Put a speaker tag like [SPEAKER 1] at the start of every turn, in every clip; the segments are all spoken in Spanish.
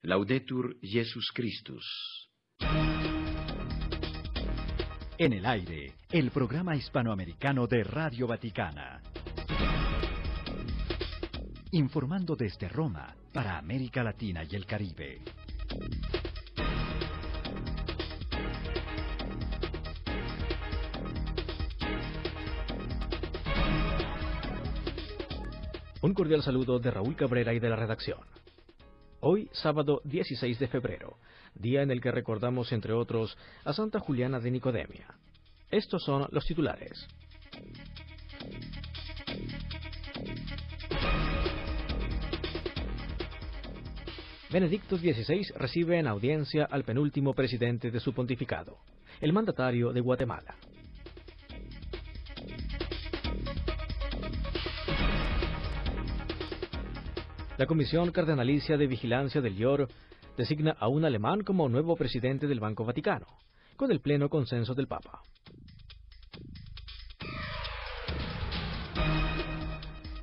[SPEAKER 1] Laudetur Jesus Christus.
[SPEAKER 2] En el aire, el programa hispanoamericano de Radio Vaticana. Informando desde Roma para América Latina y el Caribe.
[SPEAKER 3] Un cordial saludo de Raúl Cabrera y de la redacción. Hoy, sábado 16 de febrero, día en el que recordamos, entre otros, a Santa Juliana de Nicodemia. Estos son los titulares. Benedicto XVI recibe en audiencia al penúltimo presidente de su pontificado, el mandatario de Guatemala. La Comisión Cardenalicia de Vigilancia del IOR designa a un alemán como nuevo presidente del Banco Vaticano, con el pleno consenso del Papa.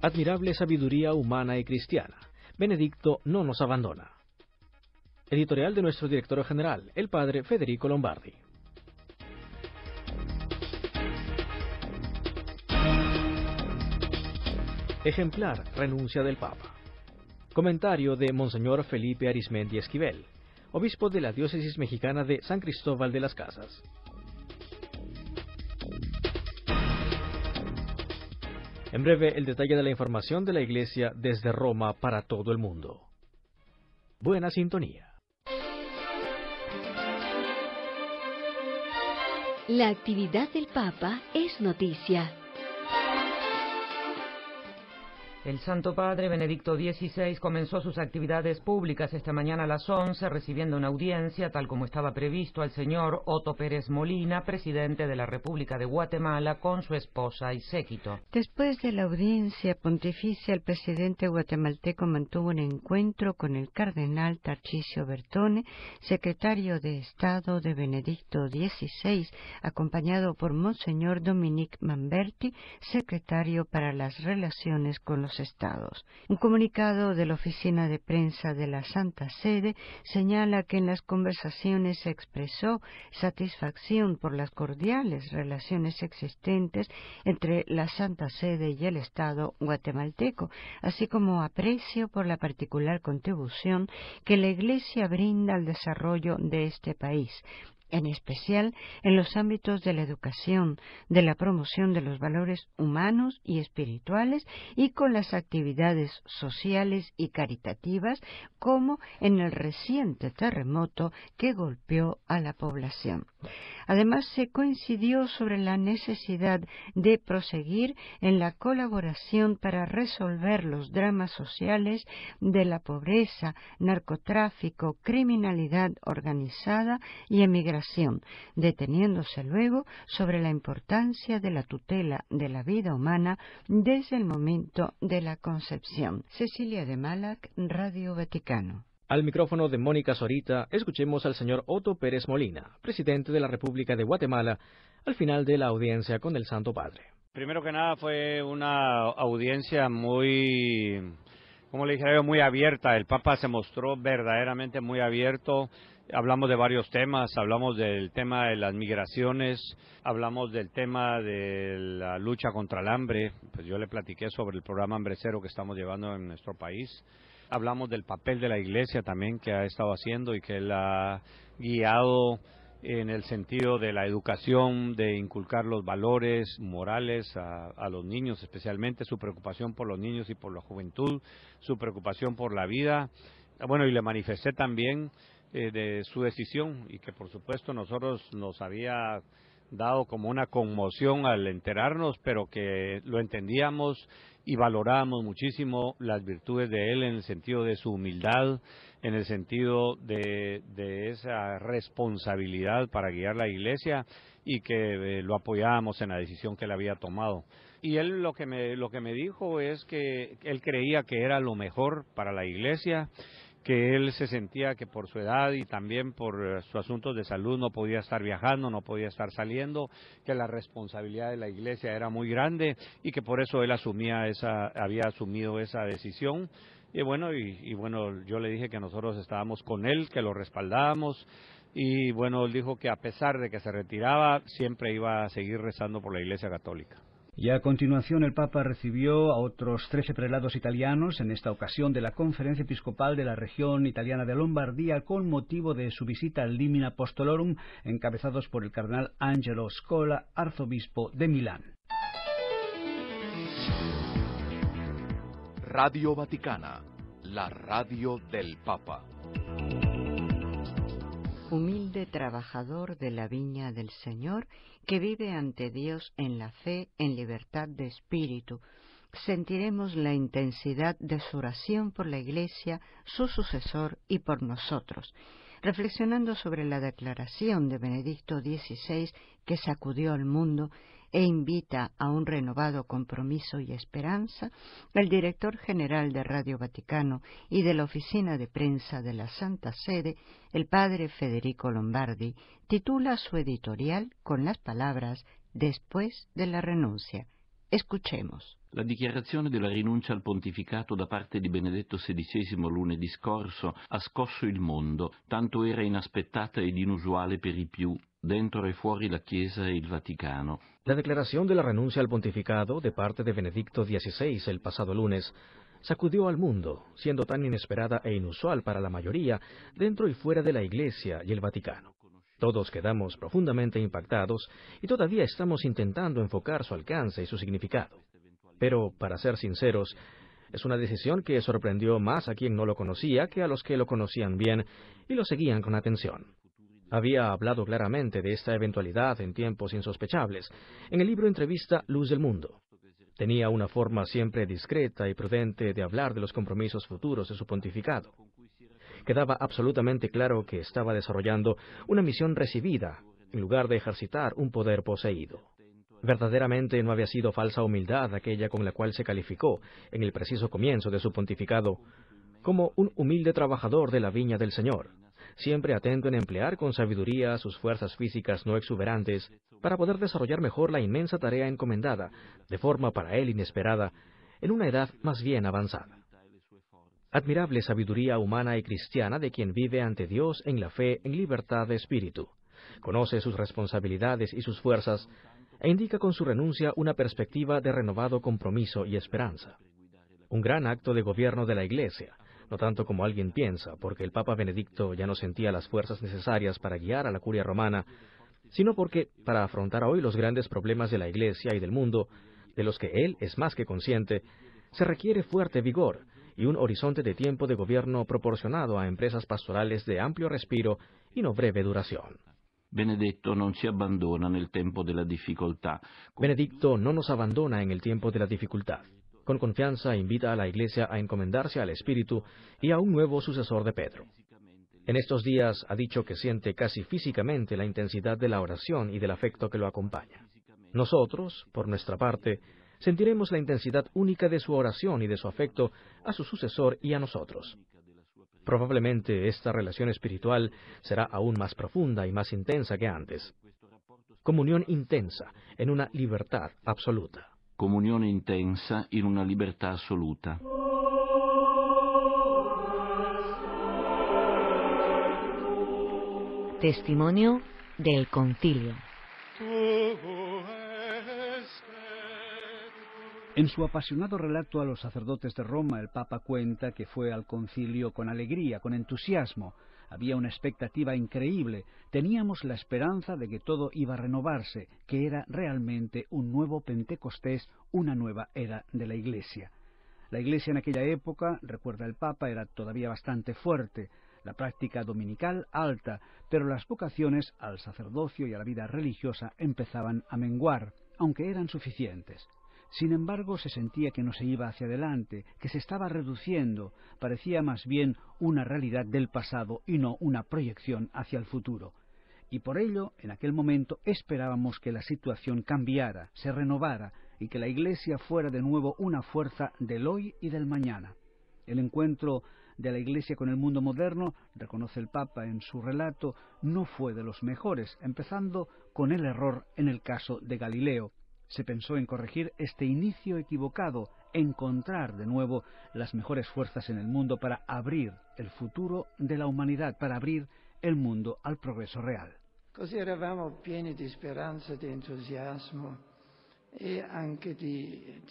[SPEAKER 3] Admirable sabiduría humana y cristiana. Benedicto no nos abandona. Editorial de nuestro director general, el padre Federico Lombardi. Ejemplar renuncia del Papa. Comentario de Monseñor Felipe Arismendi Esquivel, obispo de la diócesis mexicana de San Cristóbal de las Casas. En breve, el detalle de la información de la Iglesia desde Roma para todo el mundo. Buena sintonía.
[SPEAKER 4] La actividad del Papa es noticia.
[SPEAKER 5] El Santo Padre Benedicto XVI comenzó sus actividades públicas esta mañana a las 11, recibiendo una audiencia, tal como estaba previsto, al señor Otto Pérez Molina, presidente de la República de Guatemala, con su esposa y séquito.
[SPEAKER 6] Después de la audiencia pontificia, el presidente guatemalteco mantuvo un encuentro con el cardenal Tarcisio Bertone, secretario de Estado de Benedicto XVI, acompañado por Monseñor Dominique Manberti, secretario para las relaciones con los Estados. Un comunicado de la Oficina de Prensa de la Santa Sede señala que en las conversaciones se expresó satisfacción por las cordiales relaciones existentes entre la Santa Sede y el Estado guatemalteco, así como aprecio por la particular contribución que la Iglesia brinda al desarrollo de este país, en especial en los ámbitos de la educación, de la promoción de los valores humanos y espirituales y con las actividades sociales y caritativas, como en el reciente terremoto que golpeó a la población. Además, se coincidió sobre la necesidad de proseguir en la colaboración para resolver los dramas sociales de la pobreza, narcotráfico, criminalidad organizada y emigración, deteniéndose luego sobre la importancia de la tutela de la vida humana desde el momento de la concepción. Cecilia de Malac, Radio Vaticano.
[SPEAKER 3] Al micrófono de Mónica Zorita, escuchemos al señor Otto Pérez Molina, presidente de la República de Guatemala, al final de la audiencia con el Santo Padre.
[SPEAKER 7] Primero que nada fue una audiencia muy, como le dije, muy abierta. El Papa se mostró verdaderamente muy abierto. Hablamos de varios temas, hablamos del tema de las migraciones, hablamos del tema de la lucha contra el hambre. Pues yo le platiqué sobre el programa Hambre Cero que estamos llevando en nuestro país. Hablamos del papel de la Iglesia también que ha estado haciendo y que él ha guiado en el sentido de la educación, de inculcar los valores morales a los niños, especialmente su preocupación por los niños y por la juventud, su preocupación por la vida. Bueno, y le manifesté también de su decisión y que por supuesto nosotros nos había dado como una conmoción al enterarnos, pero que lo entendíamos y valorábamos muchísimo las virtudes de él en el sentido de su humildad, en el sentido de esa responsabilidad para guiar la Iglesia y que lo apoyábamos en la decisión que él había tomado. Y él lo que me dijo es que él creía que era lo mejor para la Iglesia, que él se sentía que por su edad y también por sus asuntos de salud no podía estar viajando, no podía estar saliendo, que la responsabilidad de la Iglesia era muy grande y que por eso él había asumido esa decisión Y bueno, yo le dije que nosotros estábamos con él, que lo respaldábamos. Y bueno, él dijo que a pesar de que se retiraba, siempre iba a seguir rezando por la Iglesia Católica.
[SPEAKER 8] Y a continuación el Papa recibió a otros 13 prelados italianos, en esta ocasión de la Conferencia Episcopal de la región italiana de Lombardía, con motivo de su visita al Limina Apostolorum, encabezados por el cardenal Angelo Scola, arzobispo de Milán.
[SPEAKER 9] Radio Vaticana, la radio del Papa.
[SPEAKER 6] Humilde trabajador de la viña del Señor, que vive ante Dios en la fe, en libertad de espíritu, sentiremos la intensidad de su oración por la Iglesia, su sucesor y por nosotros. Reflexionando sobre la declaración de Benedicto XVI que sacudió al mundo e invita a un renovado compromiso y esperanza, el director general de Radio Vaticano y de la Oficina de Prensa de la Santa Sede, el padre Federico Lombardi, titula su editorial con las palabras «Después de la renuncia». Escuchemos.
[SPEAKER 1] La dichiarazione della rinuncia al pontificato da parte di Benedetto XVI lunedì scorso ha scosso il mondo, tanto era inaspettata ed inusuale per i più, dentro e fuori la Chiesa e il Vaticano.
[SPEAKER 3] La declaración de la renuncia al pontificado de parte de Benedicto XVI el pasado lunes sacudió al mundo, siendo tan inesperada e inusual para la mayoría, dentro y fuera de la Iglesia y el Vaticano. Todos quedamos profundamente impactados y todavía estamos intentando enfocar su alcance y su significado. Pero, para ser sinceros, es una decisión que sorprendió más a quien no lo conocía que a los que lo conocían bien y lo seguían con atención. Había hablado claramente de esta eventualidad en tiempos insospechables, en el libro Entrevista Luz del Mundo. Tenía una forma siempre discreta y prudente de hablar de los compromisos futuros de su pontificado. Quedaba absolutamente claro que estaba desarrollando una misión recibida, en lugar de ejercitar un poder poseído. Verdaderamente no había sido falsa humildad aquella con la cual se calificó, en el preciso comienzo de su pontificado, como un humilde trabajador de la viña del Señor, siempre atento en emplear con sabiduría sus fuerzas físicas no exuberantes para poder desarrollar mejor la inmensa tarea encomendada, de forma para él inesperada, en una edad más bien avanzada. Admirable sabiduría humana y cristiana de quien vive ante Dios en la fe, en libertad de espíritu. Conoce sus responsabilidades y sus fuerzas, e indica con su renuncia una perspectiva de renovado compromiso y esperanza. Un gran acto de gobierno de la Iglesia, no tanto como alguien piensa, porque el Papa Benedicto ya no sentía las fuerzas necesarias para guiar a la curia romana, sino porque, para afrontar hoy los grandes problemas de la Iglesia y del mundo, de los que él es más que consciente, se requiere fuerte vigor y un horizonte de tiempo de gobierno proporcionado a empresas pastorales de amplio respiro y no breve duración.
[SPEAKER 1] Benedetto non si abbandona nel tempo della difficoltà.
[SPEAKER 3] Benedicto no nos abandona en el tiempo de la dificultad. Con confianza invita a la Iglesia a encomendarse al Espíritu y a un nuevo sucesor de Pedro. En estos días ha dicho que siente casi físicamente la intensidad de la oración y del afecto que lo acompaña. Nosotros, por nuestra parte, sentiremos la intensidad única de su oración y de su afecto a su sucesor y a nosotros. Probablemente esta relación espiritual será aún más profunda y más intensa que antes. Comunión intensa en una libertad absoluta.
[SPEAKER 1] Comunione intensa in una libertà assoluta.
[SPEAKER 4] Testimonio del Concilio.
[SPEAKER 8] En su apasionado relato a los sacerdotes de Roma, el Papa cuenta que fue al concilio con alegría, con entusiasmo. Había una expectativa increíble. Teníamos la esperanza de que todo iba a renovarse, que era realmente un nuevo Pentecostés, una nueva era de la Iglesia. La Iglesia en aquella época, recuerda el Papa, era todavía bastante fuerte, la práctica dominical alta, pero las vocaciones al sacerdocio y a la vida religiosa empezaban a menguar, aunque eran suficientes. Sin embargo, se sentía que no se iba hacia adelante, que se estaba reduciendo, parecía más bien una realidad del pasado y no una proyección hacia el futuro. Y por ello, en aquel momento, esperábamos que la situación cambiara, se renovara, y que la Iglesia fuera de nuevo una fuerza del hoy y del mañana. El encuentro de la Iglesia con el mundo moderno, reconoce el Papa en su relato, no fue de los mejores, empezando con el error en el caso de Galileo. Se pensó en corregir este inicio equivocado, encontrar de nuevo las mejores fuerzas en el mundo para abrir el futuro de la humanidad, para abrir el mundo al progreso real.
[SPEAKER 10] Così eravamo pieni di speranza, di entusiasmo e anche di,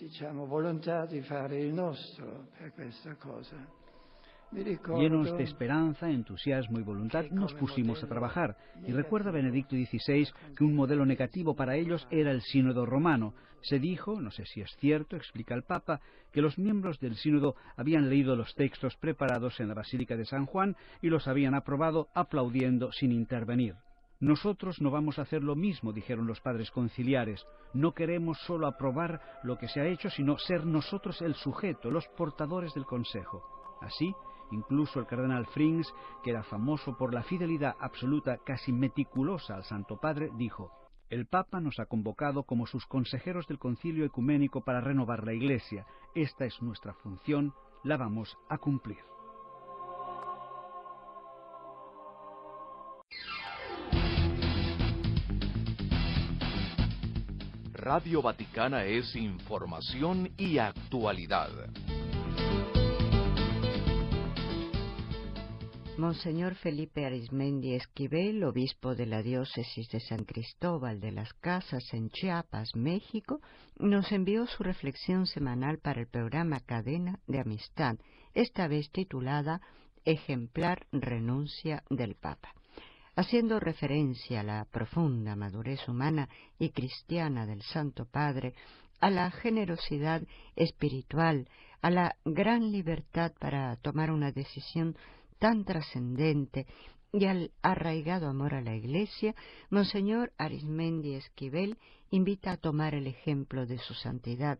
[SPEAKER 10] volontà di fare il nostro per questa cosa.
[SPEAKER 8] Llenos de esperanza, entusiasmo y voluntad, nos pusimos a trabajar. Y recuerda Benedicto XVI que un modelo negativo para ellos era el sínodo romano. Se dijo, no sé si es cierto, explica el Papa, que los miembros del sínodo habían leído los textos preparados en la Basílica de San Juan y los habían aprobado aplaudiendo sin intervenir. Nosotros no vamos a hacer lo mismo, dijeron los padres conciliares. No queremos solo aprobar lo que se ha hecho, sino ser nosotros el sujeto, los portadores del consejo. Así, incluso el cardenal Frings, que era famoso por la fidelidad absoluta, casi meticulosa al Santo Padre, dijo: el Papa nos ha convocado como sus consejeros del Concilio Ecuménico para renovar la Iglesia. Esta es nuestra función, la vamos a cumplir.
[SPEAKER 9] Radio Vaticana es información y actualidad.
[SPEAKER 6] Monseñor Felipe Arizmendi Esquivel, obispo de la diócesis de San Cristóbal de las Casas en Chiapas, México, nos envió su reflexión semanal para el programa Cadena de Amistad, esta vez titulada Ejemplar renuncia del Papa. Haciendo referencia a la profunda madurez humana y cristiana del Santo Padre, a la generosidad espiritual, a la gran libertad para tomar una decisión tan trascendente y al arraigado amor a la Iglesia, Monseñor Arizmendi Esquivel invita a tomar el ejemplo de su santidad,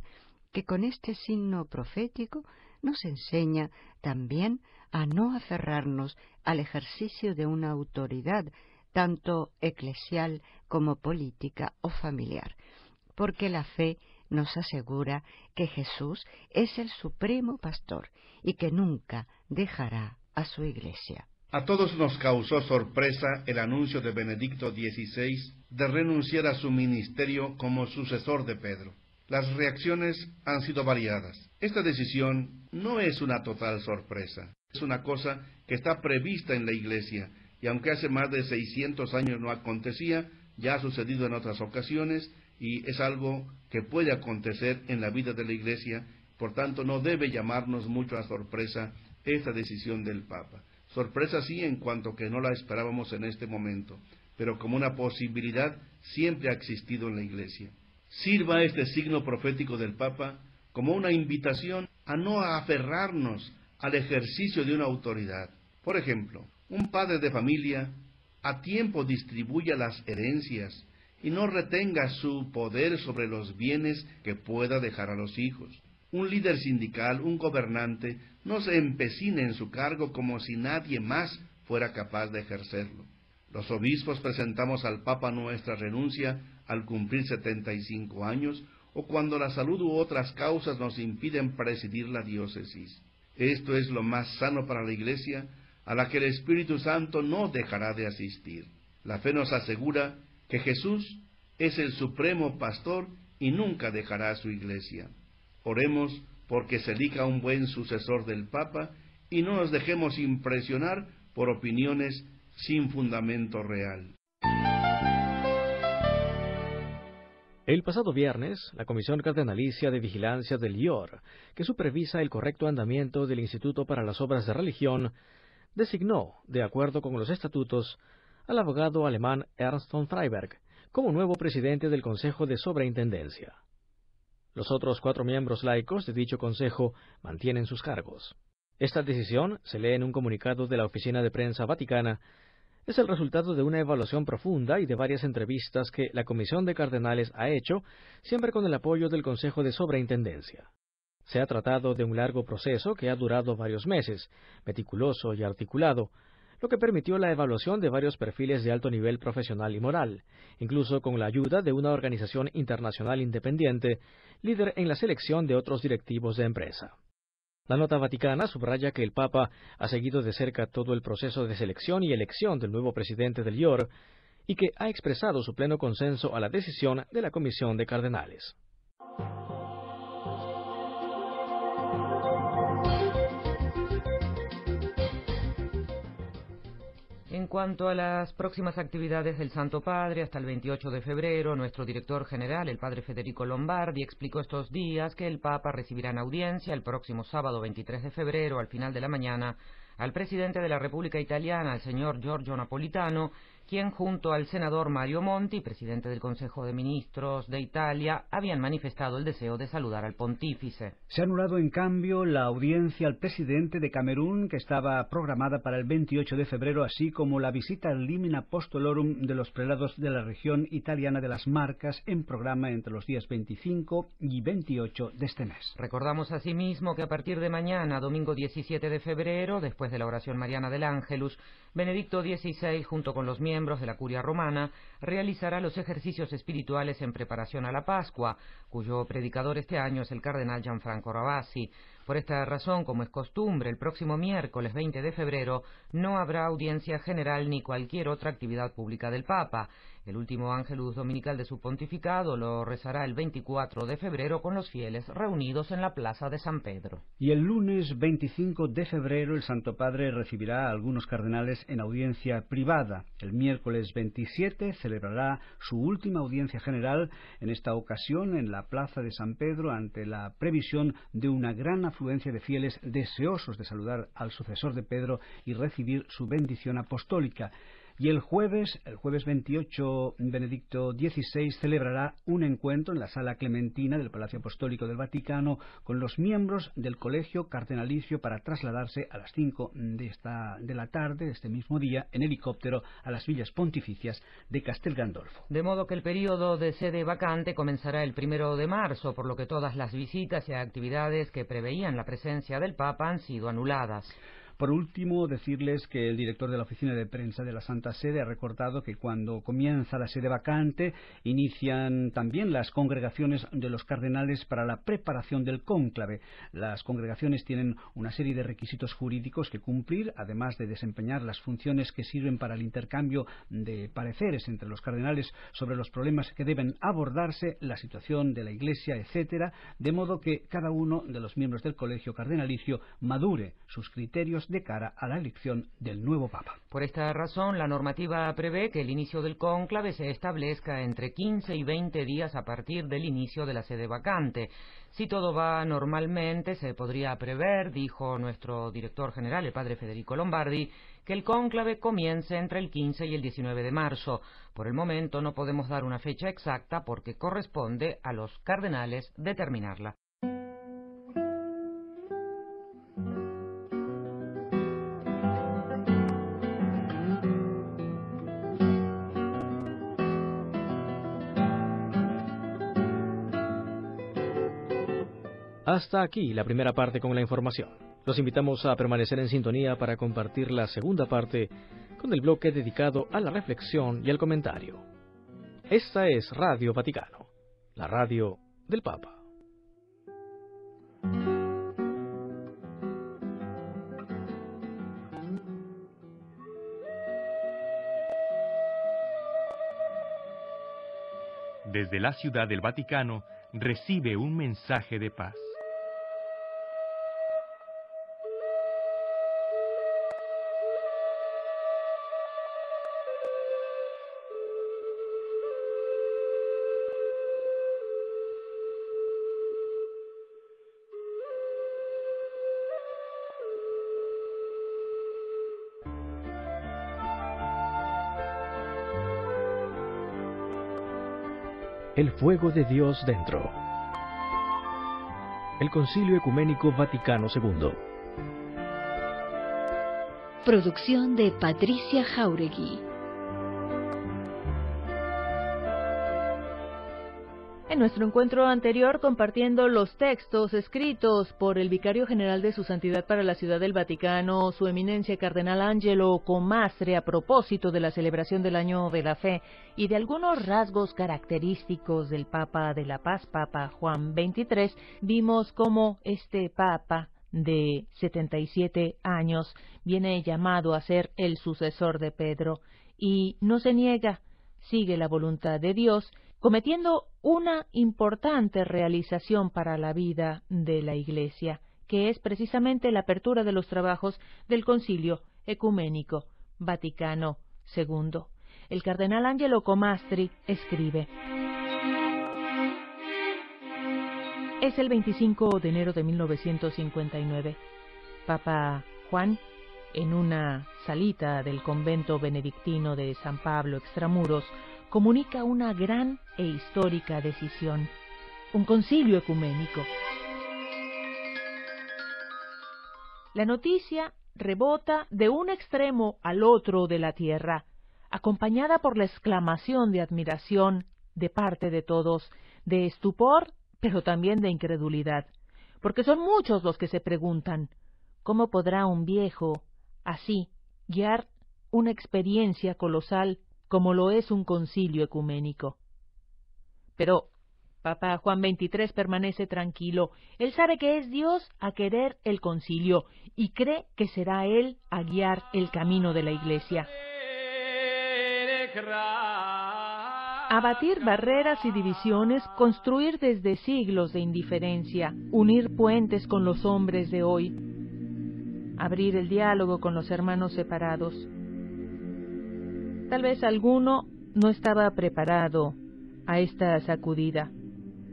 [SPEAKER 6] que con este signo profético nos enseña también a no aferrarnos al ejercicio de una autoridad, tanto eclesial como política o familiar, porque la fe nos asegura que Jesús es el supremo pastor y que nunca dejará a su Iglesia.
[SPEAKER 11] A todos nos causó sorpresa el anuncio de Benedicto XVI de renunciar a su ministerio como sucesor de Pedro. Las reacciones han sido variadas. Esta decisión no es una total sorpresa. Es una cosa que está prevista en la Iglesia, y aunque hace más de 600 años no acontecía, ya ha sucedido en otras ocasiones, y es algo que puede acontecer en la vida de la Iglesia. Por tanto, no debe llamarnos mucho a sorpresa esta decisión del Papa. Sorpresa sí, en cuanto que no la esperábamos en este momento, pero como una posibilidad siempre ha existido en la Iglesia. Sirva este signo profético del Papa como una invitación a no aferrarnos al ejercicio de una autoridad. Por ejemplo, un padre de familia a tiempo distribuya las herencias y no retenga su poder sobre los bienes que pueda dejar a los hijos. Un líder sindical, un gobernante, no se empecine en su cargo como si nadie más fuera capaz de ejercerlo. Los obispos presentamos al Papa nuestra renuncia al cumplir 75 años o cuando la salud u otras causas nos impiden presidir la diócesis. Esto es lo más sano para la Iglesia, a la que el Espíritu Santo no dejará de asistir. La fe nos asegura que Jesús es el supremo pastor y nunca dejará a su Iglesia. Oremos porque se elija un buen sucesor del Papa y no nos dejemos impresionar por opiniones sin fundamento real.
[SPEAKER 3] El pasado viernes, la Comisión Cardenalicia de Vigilancia del IOR, que supervisa el correcto andamiento del Instituto para las Obras de Religión, designó, de acuerdo con los estatutos, al abogado alemán Ernst von Freiberg como nuevo presidente del Consejo de Sobreintendencia. Los otros 4 miembros laicos de dicho consejo mantienen sus cargos. Esta decisión, se lee en un comunicado de la Oficina de Prensa Vaticana, es el resultado de una evaluación profunda y de varias entrevistas que la Comisión de Cardenales ha hecho, siempre con el apoyo del Consejo de Sobreintendencia. Se ha tratado de un largo proceso que ha durado varios meses, meticuloso y articulado, lo que permitió la evaluación de varios perfiles de alto nivel profesional y moral, incluso con la ayuda de una organización internacional independiente, líder en la selección de otros directivos de empresa. La nota vaticana subraya que el Papa ha seguido de cerca todo el proceso de selección y elección del nuevo presidente del IOR y que ha expresado su pleno consenso a la decisión de la Comisión de Cardenales.
[SPEAKER 5] En cuanto a las próximas actividades del Santo Padre, hasta el 28 de febrero, nuestro director general, el padre Federico Lombardi, explicó estos días que el Papa recibirá en audiencia el próximo sábado 23 de febrero, al final de la mañana, al presidente de la República Italiana, el señor Giorgio Napolitano, quien junto al senador Mario Monti, presidente del Consejo de Ministros de Italia, habían manifestado el deseo de saludar al pontífice.
[SPEAKER 8] Se ha anulado en cambio la audiencia al presidente de Camerún, que estaba programada para el 28 de febrero, así como la visita al Limen Apostolorum de los prelados de la región italiana de las Marcas, en programa entre los días 25 y 28 de este mes.
[SPEAKER 5] Recordamos asimismo que a partir de mañana, domingo 17 de febrero, después de la oración mariana del Ángelus, Benedicto XVI, junto con los miembros de la Curia Romana, realizará los ejercicios espirituales en preparación a la Pascua, cuyo predicador este año es el cardenal Gianfranco Ravasi. Por esta razón, como es costumbre, el próximo miércoles 20 de febrero no habrá audiencia general ni cualquier otra actividad pública del Papa. El último Ángelus dominical de su pontificado lo rezará el 24 de febrero con los fieles reunidos en la plaza de San Pedro.
[SPEAKER 8] Y el lunes 25 de febrero el Santo Padre recibirá a algunos cardenales en audiencia privada. El miércoles 27 celebrará su última audiencia general, en esta ocasión en la plaza de San Pedro, ante la previsión de una gran afluencia de fieles deseosos de saludar al sucesor de Pedro y recibir su bendición apostólica. Y el jueves 28, Benedicto XVI celebrará un encuentro en la Sala Clementina del Palacio Apostólico del Vaticano con los miembros del Colegio Cardenalicio para trasladarse a las 5 de la tarde de este mismo día en helicóptero a las villas pontificias de Castel Gandolfo.
[SPEAKER 5] De modo que el periodo de sede vacante comenzará el 1 de marzo, por lo que todas las visitas y actividades que preveían la presencia del Papa han sido anuladas.
[SPEAKER 8] Por último, decirles que el director de la Oficina de Prensa de la Santa Sede ha recordado que cuando comienza la sede vacante, inician también las congregaciones de los cardenales para la preparación del cónclave. Las congregaciones tienen una serie de requisitos jurídicos que cumplir, además de desempeñar las funciones que sirven para el intercambio de pareceres entre los cardenales sobre los problemas que deben abordarse, la situación de la Iglesia, etcétera, de modo que cada uno de los miembros del colegio cardenalicio madure sus criterios de cara a la elección del nuevo Papa.
[SPEAKER 5] Por esta razón, la normativa prevé que el inicio del cónclave se establezca entre 15 y 20 días a partir del inicio de la sede vacante. Si todo va normalmente, se podría prever, dijo nuestro director general, el padre Federico Lombardi, que el cónclave comience entre el 15 y el 19 de marzo. Por el momento no podemos dar una fecha exacta porque corresponde a los cardenales determinarla.
[SPEAKER 3] Hasta aquí la primera parte con la información. Los invitamos a permanecer en sintonía para compartir la segunda parte con el bloque dedicado a la reflexión y al comentario. Esta es Radio Vaticano, la radio del Papa.
[SPEAKER 12] Desde la Ciudad del Vaticano recibe un mensaje de paz.
[SPEAKER 3] El fuego de Dios dentro. El Concilio Ecuménico Vaticano II.
[SPEAKER 4] Producción de Patricia Jauregui.
[SPEAKER 13] En nuestro encuentro anterior, compartiendo los textos escritos por el Vicario General de Su Santidad para la Ciudad del Vaticano, Su Eminencia Cardenal Angelo Comastre, a propósito de la celebración del Año de la Fe y de algunos rasgos característicos del Papa de la Paz, Papa Juan XXIII, vimos cómo este Papa de 77 años viene llamado a ser el sucesor de Pedro y no se niega, sigue la voluntad de Dios, cometiendo una importante realización para la vida de la Iglesia, que es precisamente la apertura de los trabajos del Concilio Ecuménico Vaticano II. El cardenal Angelo Comastri escribe: es el 25 de enero de 1959. Papa Juan, en una salita del convento benedictino de San Pablo Extramuros, comunica una gran e histórica decisión: un concilio ecuménico. La noticia rebota de un extremo al otro de la tierra, acompañada por la exclamación de admiración de parte de todos, de estupor, pero también de incredulidad, porque son muchos los que se preguntan: ¿cómo podrá un viejo así guiar una experiencia colosal como lo es un concilio ecuménico? Pero Papa Juan XXIII permanece tranquilo. Él sabe que es Dios a querer el concilio y cree que será Él a guiar el camino de la Iglesia. Abatir barreras y divisiones, construir desde siglos de indiferencia, unir puentes con los hombres de hoy, abrir el diálogo con los hermanos separados. Tal vez alguno no estaba preparado a esta sacudida,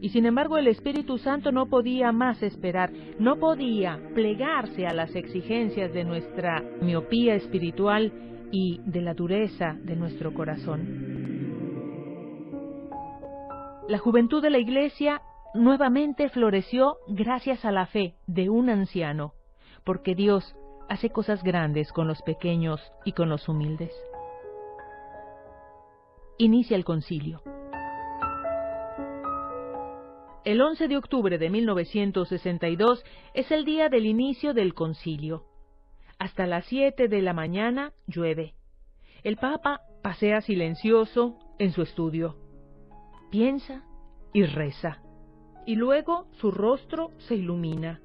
[SPEAKER 13] y sin embargo el Espíritu Santo no podía más esperar, no podía plegarse a las exigencias de nuestra miopía espiritual y de la dureza de nuestro corazón. La juventud de la Iglesia nuevamente floreció gracias a la fe de un anciano, porque Dios hace cosas grandes con los pequeños y con los humildes. Inicia el concilio. El 11 de octubre de 1962 es el día del inicio del concilio. Hasta las 7 de la mañana llueve. El Papa pasea silencioso en su estudio. Piensa y reza. Y luego su rostro se ilumina.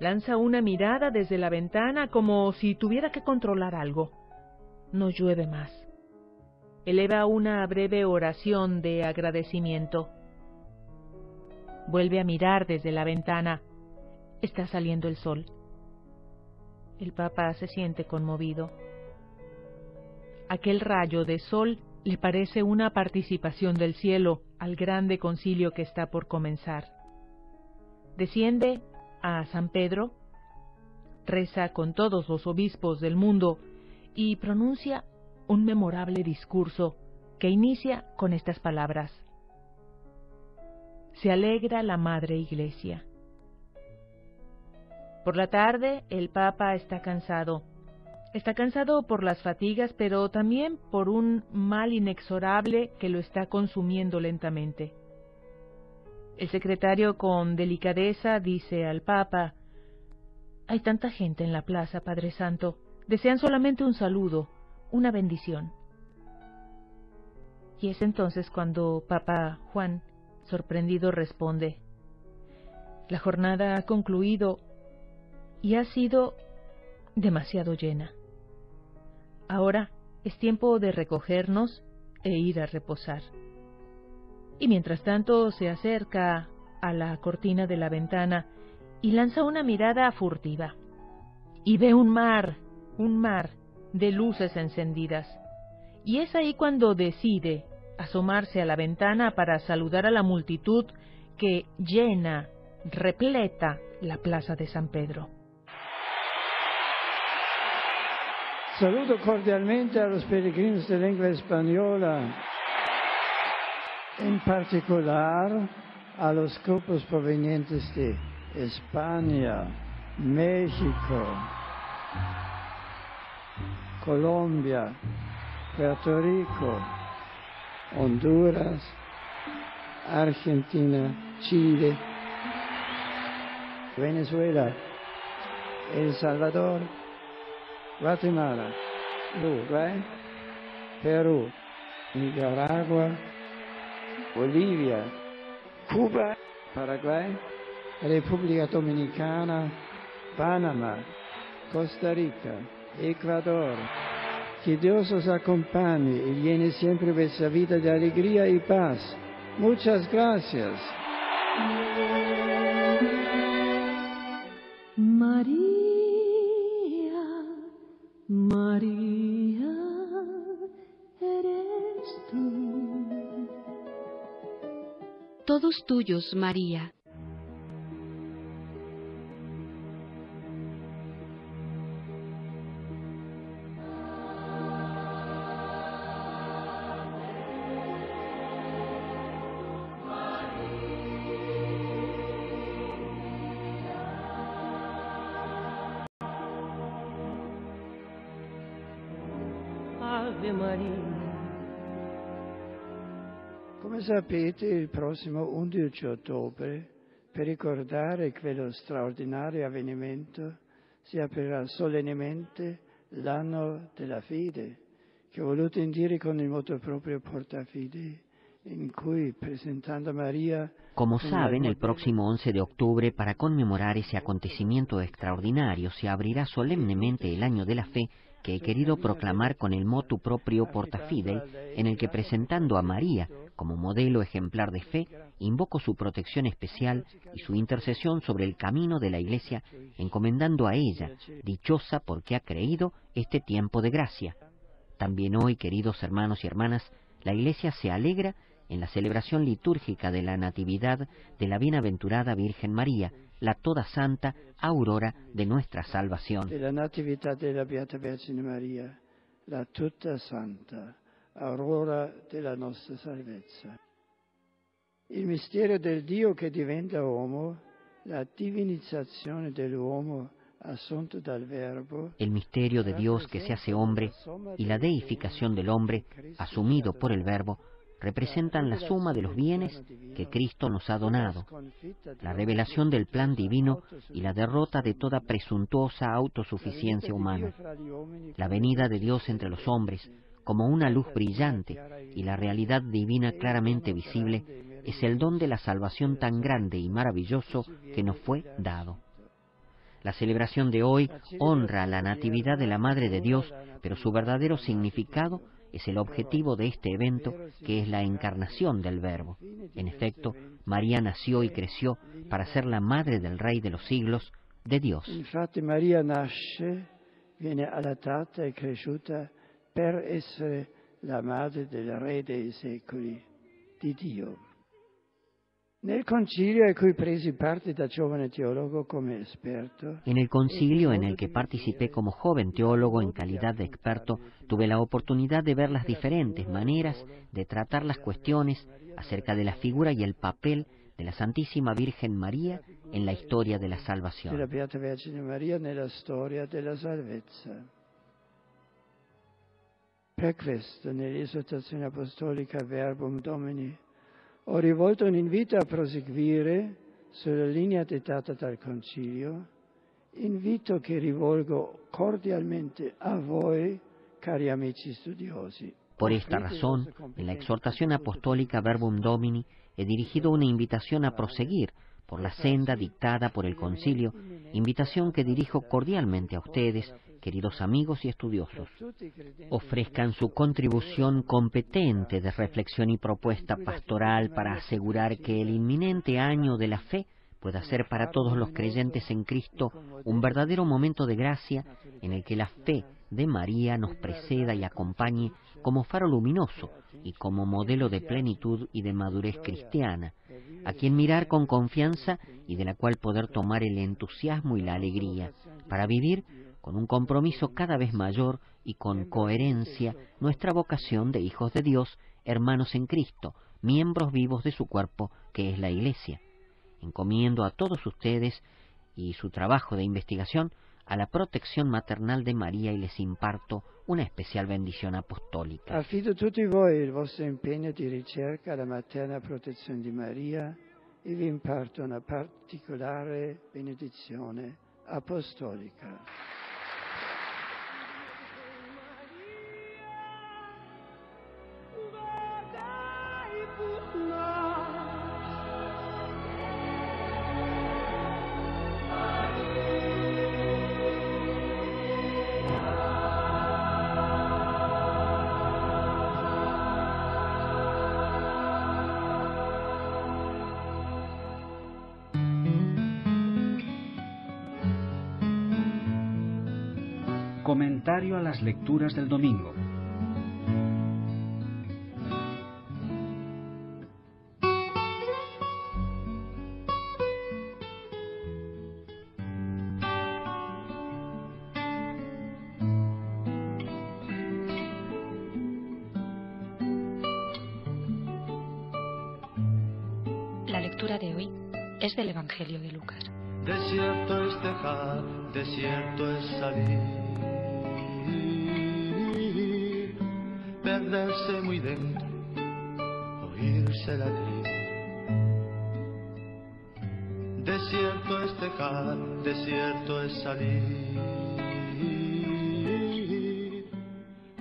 [SPEAKER 13] Lanza una mirada desde la ventana como si tuviera que controlar algo. No llueve más. Eleva una breve oración de agradecimiento. Vuelve a mirar desde la ventana. Está saliendo el sol. El Papa se siente conmovido. Aquel rayo de sol le parece una participación del cielo al grande concilio que está por comenzar. Desciende a San Pedro, reza con todos los obispos del mundo y pronuncia un memorable discurso que inicia con estas palabras: se alegra la Madre Iglesia. Por la tarde, el Papa está cansado. Está cansado por las fatigas, pero también por un mal inexorable que lo está consumiendo lentamente. El secretario con delicadeza dice al Papa: hay tanta gente en la plaza, Padre Santo, desean solamente un saludo, una bendición. Y es entonces cuando Papa Juan, sorprendido, responde: la jornada ha concluido y ha sido demasiado llena. Ahora es tiempo de recogernos e ir a reposar. Y mientras tanto se acerca a la cortina de la ventana y lanza una mirada furtiva. Y ve un mar de luces encendidas. Y es ahí cuando decide asomarse a la ventana para saludar a la multitud que llena, repleta la plaza de San Pedro.
[SPEAKER 10] Saludo cordialmente a los peregrinos de lengua española, en particular a los grupos provenientes de España, México, Colombia, Puerto Rico, Honduras, Argentina, Chile, Venezuela, El Salvador, Guatemala, Uruguay, Perú, Nicaragua, Bolivia, Cuba, Paraguay, República Dominicana, Panamá, Costa Rica, Ecuador. Que Dios os acompañe y llene siempre vuestra vida de alegría y paz. Muchas gracias.
[SPEAKER 14] María, María.
[SPEAKER 4] todos tuyos, María.
[SPEAKER 14] Ave Maria.
[SPEAKER 10] Come sapete, il prossimo 11 ottobre, per ricordare quello straordinario avvenimento, si aprirà solennemente l'anno della fede, che ho voluto indire con il moto proprio Portafide, in cui, presentando María.
[SPEAKER 15] Como saben, el próximo 11 de octubre, para conmemorar ese acontecimiento extraordinario, se abrirá solemnemente el Año de la Fe, que he querido proclamar con el motu proprio Portafidei, en el que, presentando a María como modelo ejemplar de fe, invoco su protección especial y su intercesión sobre el camino de la Iglesia, encomendando a ella, dichosa porque ha creído, este tiempo de gracia. También hoy, queridos hermanos y hermanas, la Iglesia se alegra en la celebración litúrgica de la Natividad de la Bienaventurada Virgen María, la toda santa aurora de nuestra salvación.
[SPEAKER 10] De la Natividad de la Beata Vergine María, la tutta santa aurora della nostra salvezza. Il mistero del Dio che diventa uomo, la divinizzazione dell'uomo assunto dal Verbo.
[SPEAKER 15] El misterio de Dios que se hace hombre y la deificación del hombre asumido por el Verbo representan la suma de los bienes que Cristo nos ha donado, la revelación del plan divino y la derrota de toda presuntuosa autosuficiencia humana, la venida de Dios entre los hombres como una luz brillante y la realidad divina claramente visible es el don de la salvación tan grande y maravilloso que nos fue dado. La celebración de hoy honra la Natividad de la Madre de Dios, pero su verdadero significado es el objetivo de este evento, que es la encarnación del Verbo. En efecto, María nació y creció para ser la madre del Rey de los siglos, de Dios.
[SPEAKER 10] Infatti Maria nasce, viene allattata e cresciuta per essere la madre del Re dei secoli, di Dio. Nel concilio a cui presi parte da giovane teólogo come esperto.
[SPEAKER 15] En el concilio en el que participé como joven teólogo en calidad de experto, tuve la oportunidad de ver las diferentes maneras de tratar las cuestiones acerca de la figura y el papel de la Santísima Virgen María en la historia de la salvación.
[SPEAKER 10] De la Beata Vergine Maria nella storia della salvezza. Per questo, nell'esortazione apostolica Verbum Domini, ho rivolto un invito a proseguire sulla linea dettata dal Concilio, invito che rivolgo cordialmente a voi, cari amici studiosi.
[SPEAKER 15] Por esta razón, en la exhortación apostólica Verbum Domini, he dirigido una invitación a proseguir por la senda dictada por el Concilio, invitación que dirijo cordialmente a ustedes, queridos amigos y estudiosos. Ofrezcan su contribución competente de reflexión y propuesta pastoral para asegurar que el inminente año de la fe pueda ser para todos los creyentes en Cristo un verdadero momento de gracia en el que la fe de María nos preceda y acompañe como faro luminoso y como modelo de plenitud y de madurez cristiana, a quien mirar con confianza y de la cual poder tomar el entusiasmo y la alegría para vivir con un compromiso cada vez mayor y con coherencia nuestra vocación de hijos de Dios, hermanos en Cristo, miembros vivos de su cuerpo, que es la Iglesia. Encomiendo a todos ustedes y su trabajo de investigación a la protección maternal de María y les imparto una especial bendición apostólica.
[SPEAKER 10] Affido a tutti voi il vostro impegno di ricerca alla materna protezione di Maria e vi imparto una particolare benedizione apostolica.
[SPEAKER 8] Comentario a las lecturas del domingo.
[SPEAKER 16] lectura de hoy es del Evangelio de Lucas.
[SPEAKER 17] Desierto es dejar, desierto es salir, perderse muy dentro, oírse latir. Desierto es dejar, desierto es salir.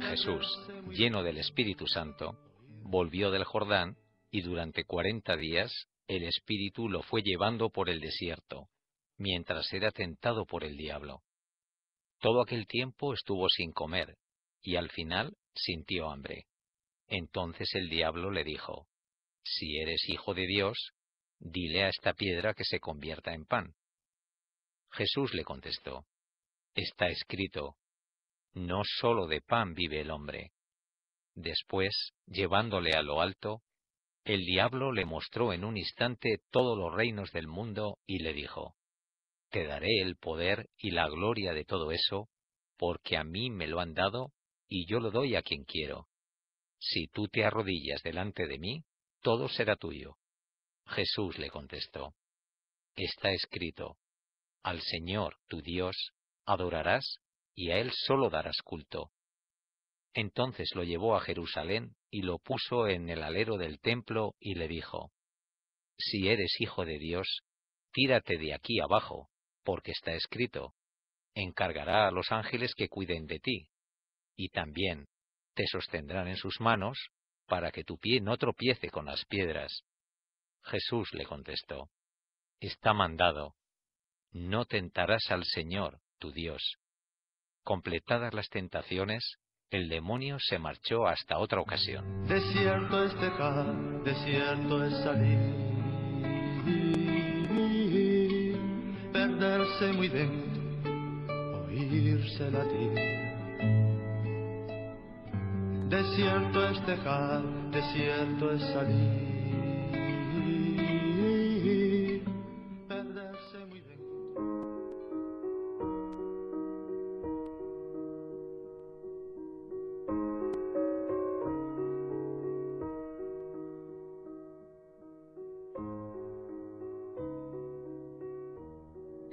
[SPEAKER 18] Jesús, lleno del Espíritu Santo, volvió del Jordán y durante 40 días el Espíritu lo fue llevando por el desierto, mientras era tentado por el diablo. Todo aquel tiempo estuvo sin comer, y al final sintió hambre. Entonces el diablo le dijo: «Si eres hijo de Dios, dile a esta piedra que se convierta en pan». Jesús le contestó: «Está escrito, no sólo de pan vive el hombre». Después, llevándole a lo alto, el diablo le mostró en un instante todos los reinos del mundo y le dijo: «Te daré el poder y la gloria de todo eso, porque a mí me lo han dado y yo lo doy a quien quiero. Si tú te arrodillas delante de mí, todo será tuyo». Jesús le contestó: «Está escrito, al Señor tu Dios adorarás y a Él solo darás culto». Entonces lo llevó a Jerusalén y lo puso en el alero del templo y le dijo: «Si eres hijo de Dios, tírate de aquí abajo, porque está escrito, encargará a los ángeles que cuiden de ti, y también te sostendrán en sus manos, para que tu pie no tropiece con las piedras». Jesús le contestó: «Está mandado, no tentarás al Señor, tu Dios». Completadas las tentaciones, el demonio se marchó hasta otra ocasión.
[SPEAKER 17] Desierto es dejar, desierto es salir, perderse muy dentro, oírse latir. Desierto es dejar, desierto es salir, perderse muy dentro.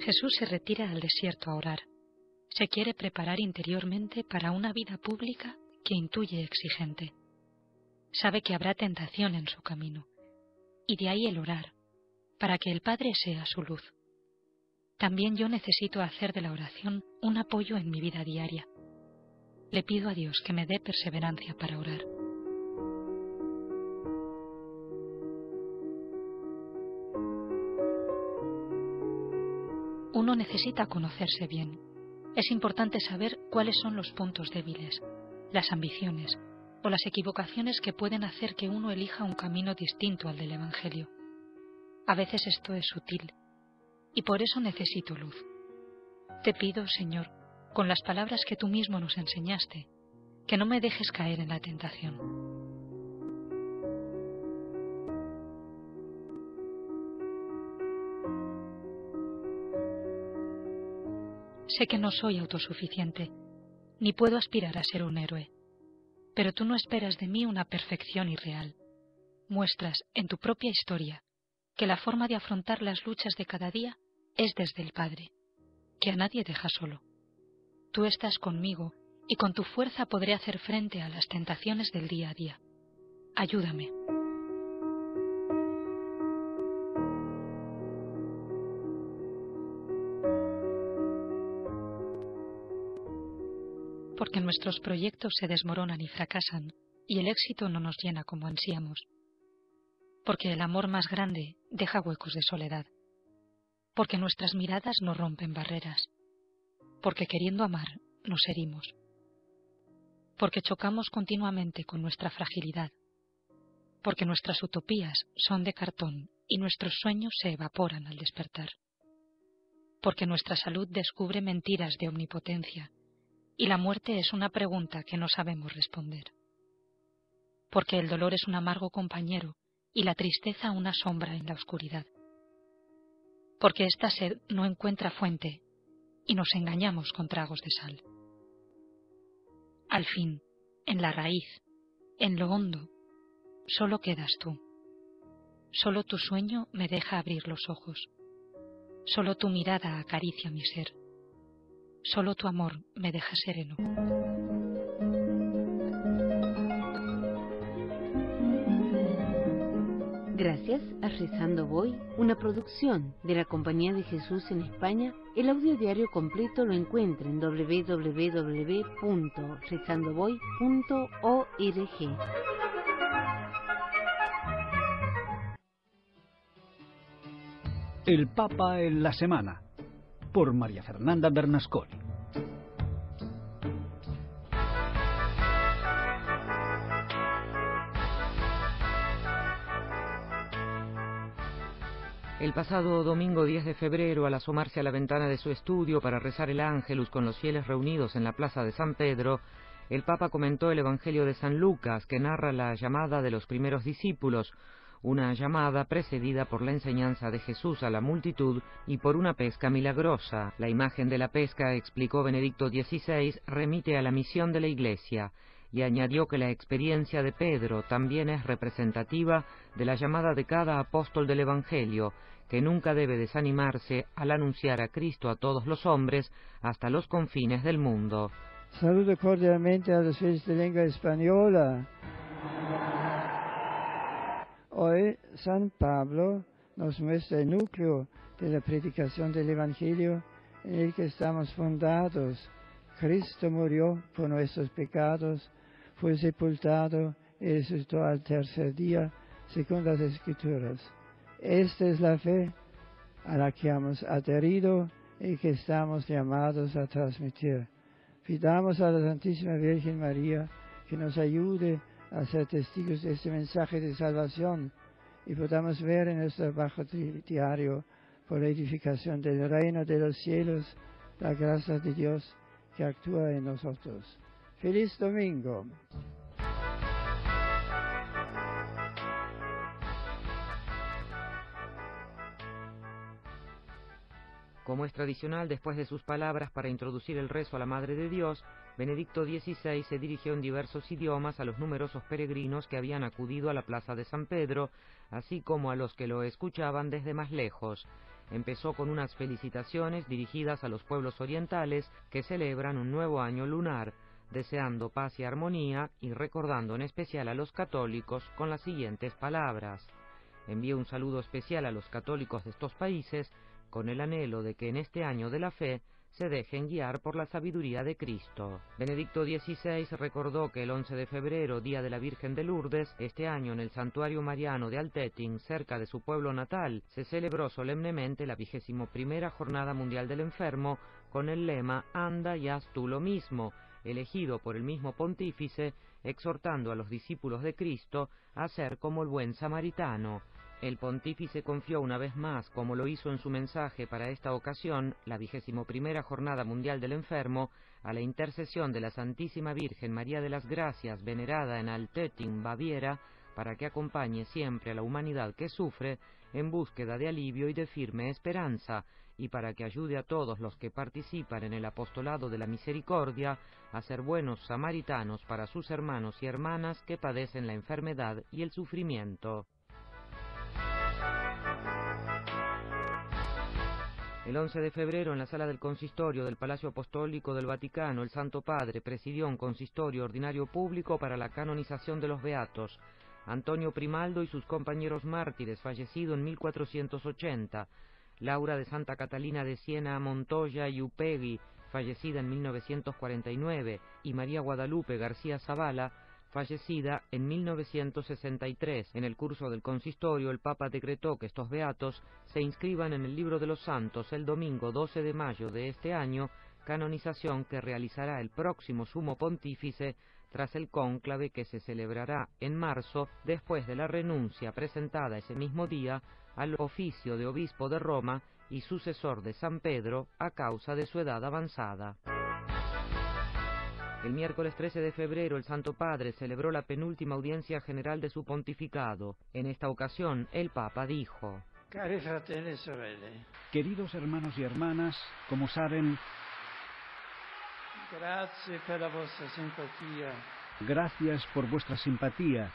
[SPEAKER 16] Jesús se retira al desierto a orar. Se quiere preparar interiormente para una vida pública que intuye exigente. Sabe que habrá tentación en su camino, y de ahí el orar, para que el Padre sea su luz. También yo necesito hacer de la oración un apoyo en mi vida diaria. Le pido a Dios que me dé perseverancia para orar. Uno necesita conocerse bien. Es importante saber cuáles son los puntos débiles, las ambiciones o las equivocaciones que pueden hacer que uno elija un camino distinto al del Evangelio. A veces esto es sutil, y por eso necesito luz. Te pido, Señor, con las palabras que tú mismo nos enseñaste, que no me dejes caer en la tentación. Sé que no soy autosuficiente, ni puedo aspirar a ser un héroe, pero tú no esperas de mí una perfección irreal. Muestras en tu propia historia que la forma de afrontar las luchas de cada día es desde el Padre, que a nadie deja solo. Tú estás conmigo y con tu fuerza podré hacer frente a las tentaciones del día a día. Ayúdame. Porque nuestros proyectos se desmoronan y fracasan, y el éxito no nos llena como ansíamos. Porque el amor más grande deja huecos de soledad. Porque nuestras miradas no rompen barreras. Porque queriendo amar nos herimos. Porque chocamos continuamente con nuestra fragilidad. Porque nuestras utopías son de cartón y nuestros sueños se evaporan al despertar. Porque nuestra salud descubre mentiras de omnipotencia. Y la muerte es una pregunta que no sabemos responder. Porque el dolor es un amargo compañero y la tristeza una sombra en la oscuridad. Porque esta sed no encuentra fuente y nos engañamos con tragos de sal. Al fin, en la raíz, en lo hondo, solo quedas tú. Solo tu sueño me deja abrir los ojos. Solo tu mirada acaricia mi ser. Solo tu amor me deja sereno.
[SPEAKER 19] Gracias a Rezando Voy, una producción de la Compañía de Jesús en España. El audio diario completo lo encuentra en www.rezandovoy.org.
[SPEAKER 8] El Papa en la semana, por María Fernanda Bernasconi.
[SPEAKER 5] El pasado domingo 10 de febrero, al asomarse a la ventana de su estudio para rezar el Ángelus con los fieles reunidos en la plaza de San Pedro, el Papa comentó el Evangelio de San Lucas, que narra la llamada de los primeros discípulos, una llamada precedida por la enseñanza de Jesús a la multitud y por una pesca milagrosa. La imagen de la pesca, explicó Benedicto XVI, remite a la misión de la Iglesia, y añadió que la experiencia de Pedro también es representativa de la llamada de cada apóstol del Evangelio, que nunca debe desanimarse al anunciar a Cristo a todos los hombres hasta los confines del mundo.
[SPEAKER 10] Saludo cordialmente a los fieles de lengua española. Hoy San Pablo nos muestra el núcleo de la predicación del Evangelio en el que estamos fundados. Cristo murió por nuestros pecados, fue sepultado y resucitó al tercer día, según las Escrituras. Esta es la fe a la que hemos adherido y que estamos llamados a transmitir. Pidamos a la Santísima Virgen María que nos ayude a ser testigos de este mensaje de salvación y podamos ver en nuestro trabajo diario por la edificación del reino de los cielos la gracia de Dios que actúa en nosotros. ¡Feliz domingo!
[SPEAKER 5] Como es tradicional, después de sus palabras para introducir el rezo a la Madre de Dios, Benedicto XVI se dirigió en diversos idiomas a los numerosos peregrinos que habían acudido a la plaza de San Pedro, así como a los que lo escuchaban desde más lejos. Empezó con unas felicitaciones dirigidas a los pueblos orientales que celebran un nuevo año lunar, deseando paz y armonía y recordando en especial a los católicos con las siguientes palabras. Envío un saludo especial a los católicos de estos países, con el anhelo de que en este año de la fe se dejen guiar por la sabiduría de Cristo. Benedicto XVI recordó que el 11 de febrero, día de la Virgen de Lourdes, este año en el Santuario Mariano de Altötting, cerca de su pueblo natal, se celebró solemnemente la 21ª Jornada Mundial del Enfermo con el lema «Anda y haz tú lo mismo», elegido por el mismo pontífice, exhortando a los discípulos de Cristo a ser como el buen samaritano. El pontífice confió una vez más, como lo hizo en su mensaje para esta ocasión, la 21ª Jornada Mundial del Enfermo, a la intercesión de la Santísima Virgen María de las Gracias, venerada en Altötting, Baviera, para que acompañe siempre a la humanidad que sufre en búsqueda de alivio y de firme esperanza, y para que ayude a todos los que participan en el apostolado de la misericordia a ser buenos samaritanos para sus hermanos y hermanas que padecen la enfermedad y el sufrimiento. El 11 de febrero, en la sala del consistorio del Palacio Apostólico del Vaticano, el Santo Padre presidió un consistorio ordinario público para la canonización de los beatos. Antonio Primaldo y sus compañeros mártires, fallecido en 1480, Laura de Santa Catalina de Siena Montoya y Upegui, fallecida en 1949, y María Guadalupe García Zavala, fallecida en 1963. En el curso del consistorio, el Papa decretó que estos beatos se inscriban en el Libro de los Santos el domingo 12 de mayo de este año, canonización que realizará el próximo Sumo Pontífice tras el cónclave que se celebrará en marzo, después de la renuncia presentada ese mismo día al oficio de obispo de Roma y sucesor de San Pedro a causa de su edad avanzada. El miércoles 13 de febrero el Santo Padre celebró la penúltima audiencia general de su pontificado. En esta ocasión el Papa dijo:
[SPEAKER 10] Cari fratelli e sorelle,
[SPEAKER 8] queridos hermanos y hermanas, como saben,
[SPEAKER 10] grazie per la vostra simpatia
[SPEAKER 8] Gracias por vuestra simpatía.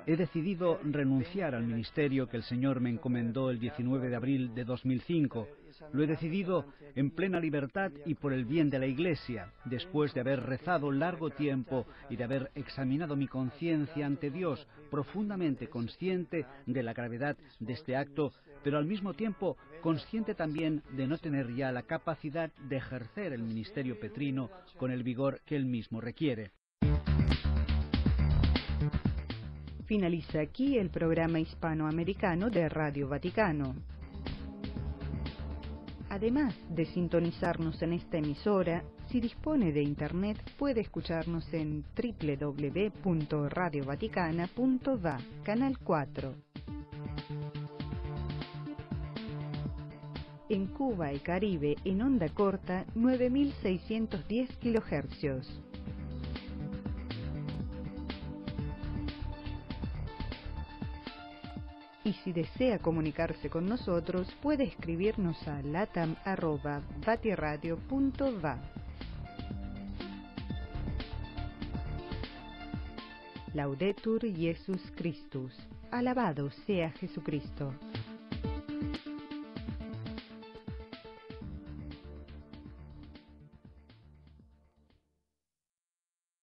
[SPEAKER 8] He decidido renunciar al ministerio que el Señor me encomendó el 19 de abril de 2005. Lo he decidido en plena libertad y por el bien de la Iglesia, después de haber rezado largo tiempo y de haber examinado mi conciencia ante Dios, profundamente consciente de la gravedad de este acto, pero al mismo tiempo consciente también de no tener ya la capacidad de ejercer el ministerio petrino con el vigor que él mismo requiere.
[SPEAKER 20] Finaliza aquí el programa hispanoamericano de Radio Vaticano. Además de sintonizarnos en esta emisora, si dispone de Internet puede escucharnos en www.radiovaticana.va, Canal 4. En Cuba y Caribe, en onda corta, 9610 kHz. Y si desea comunicarse con nosotros, puede escribirnos a latam@vatiradio.va. Laudetur Jesus Christus. Alabado sea Jesucristo.